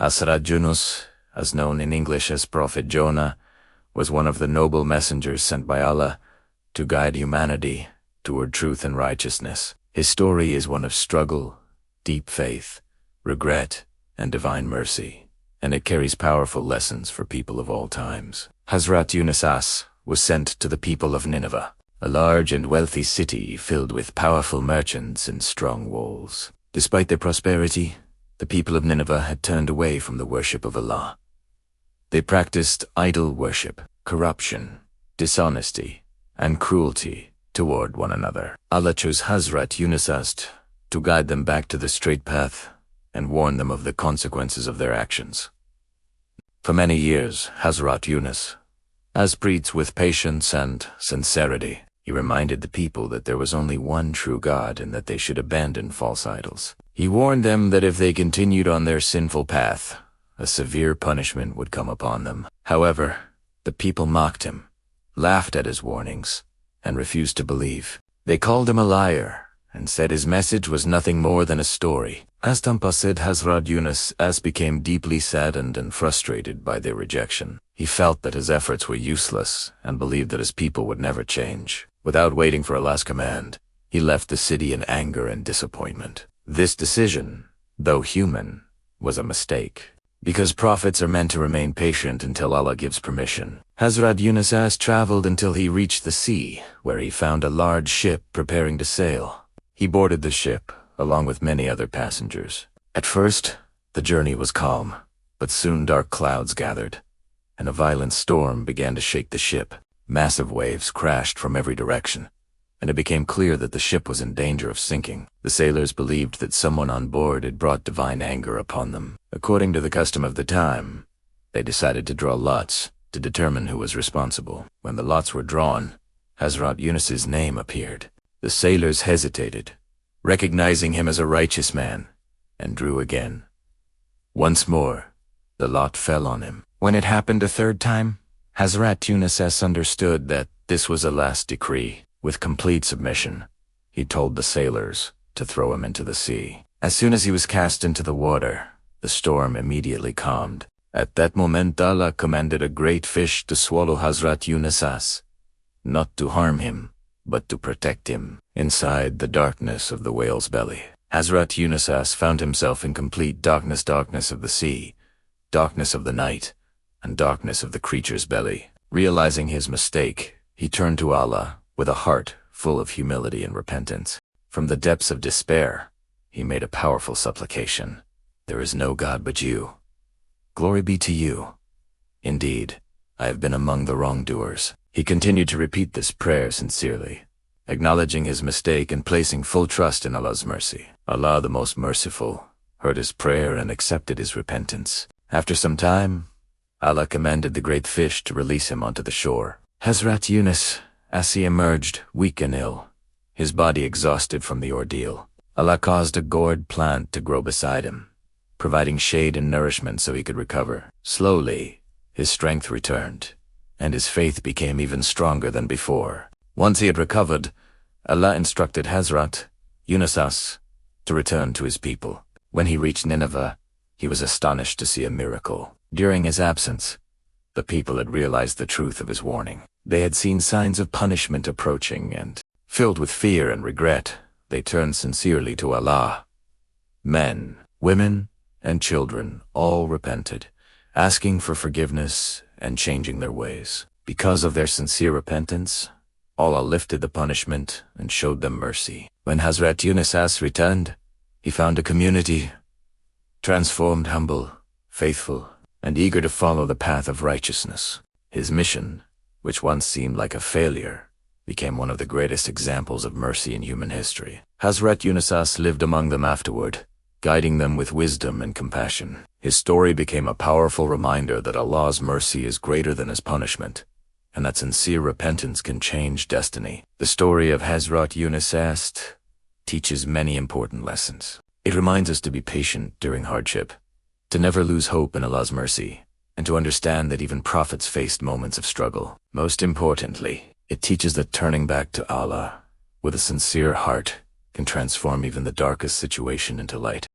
Hazrat Yunus, as known in English as Prophet Jonah, was one of the noble messengers sent by Allah to guide humanity toward truth and righteousness. His story is one of struggle, deep faith, regret, and divine mercy, and it carries powerful lessons for people of all times. Hazrat Yunus was sent to the people of Nineveh, a large and wealthy city filled with powerful merchants and strong walls. Despite their prosperity, the people of Nineveh had turned away from the worship of Allah. They practiced idol worship, corruption, dishonesty, and cruelty toward one another. Allah chose Hazrat Yunus to guide them back to the straight path and warn them of the consequences of their actions. For many years, Hazrat Yunus preached with patience and sincerity. He reminded the people that there was only one true God and that they should abandon false idols. He warned them that if they continued on their sinful path, a severe punishment would come upon them. However, the people mocked him, laughed at his warnings, and refused to believe. They called him a liar and said his message was nothing more than a story. As time passed, Hazrat Yunus became deeply saddened and frustrated by their rejection. He felt that his efforts were useless and believed that his people would never change. Without waiting for Allah's command, he left the city in anger and disappointment. This decision, though human, was a mistake, because prophets are meant to remain patient until Allah gives permission. Hazrat Yunus traveled until he reached the sea, where he found a large ship preparing to sail. He boarded the ship, along with many other passengers. At first, the journey was calm, but soon dark clouds gathered, and a violent storm began to shake the ship. Massive waves crashed from every direction, and it became clear that the ship was in danger of sinking. The sailors believed that someone on board had brought divine anger upon them. According to the custom of the time, they decided to draw lots to determine who was responsible. When the lots were drawn, Hazrat Yunus's name appeared. The sailors hesitated, recognizing him as a righteous man, and drew again. Once more, the lot fell on him. When it happened a third time, Hazrat Yunus understood that this was a last decree. With complete submission, he told the sailors to throw him into the sea. As soon as he was cast into the water, the storm immediately calmed. At that moment, Allah commanded a great fish to swallow Hazrat Yunus, not to harm him, but to protect him. Inside the darkness of the whale's belly, Hazrat Yunus found himself in complete darkness of the sea, darkness of the night, and darkness of the creature's belly. Realizing his mistake, he turned to Allah with a heart full of humility and repentance. From the depths of despair, he made a powerful supplication. There is no God but you. Glory be to you. Indeed, I have been among the wrongdoers. He continued to repeat this prayer sincerely, acknowledging his mistake and placing full trust in Allah's mercy. Allah, the most merciful, heard his prayer and accepted his repentance. After some time, Allah commanded the great fish to release him onto the shore. Hazrat Yunus, as he emerged, weak and ill, his body exhausted from the ordeal, Allah caused a gourd plant to grow beside him, providing shade and nourishment so he could recover. Slowly, his strength returned, and his faith became even stronger than before. Once he had recovered, Allah instructed Hazrat Yunus to return to his people. When he reached Nineveh, he was astonished to see a miracle. During his absence, the people had realized the truth of his warning. They had seen signs of punishment approaching, and, filled with fear and regret, they turned sincerely to Allah. Men, women, and children all repented, asking for forgiveness and changing their ways. Because of their sincere repentance, Allah lifted the punishment and showed them mercy. When Hazrat Yunus returned, he found a community transformed, humble, faithful, and eager to follow the path of righteousness. His mission, which once seemed like a failure, became one of the greatest examples of mercy in human history. Hazrat Yunus lived among them afterward, guiding them with wisdom and compassion. His story became a powerful reminder that Allah's mercy is greater than his punishment, and that sincere repentance can change destiny. The story of Hazrat Yunus teaches many important lessons. It reminds us to be patient during hardship, to never lose hope in Allah's mercy, and to understand that even prophets faced moments of struggle. Most importantly, it teaches that turning back to Allah with a sincere heart can transform even the darkest situation into light.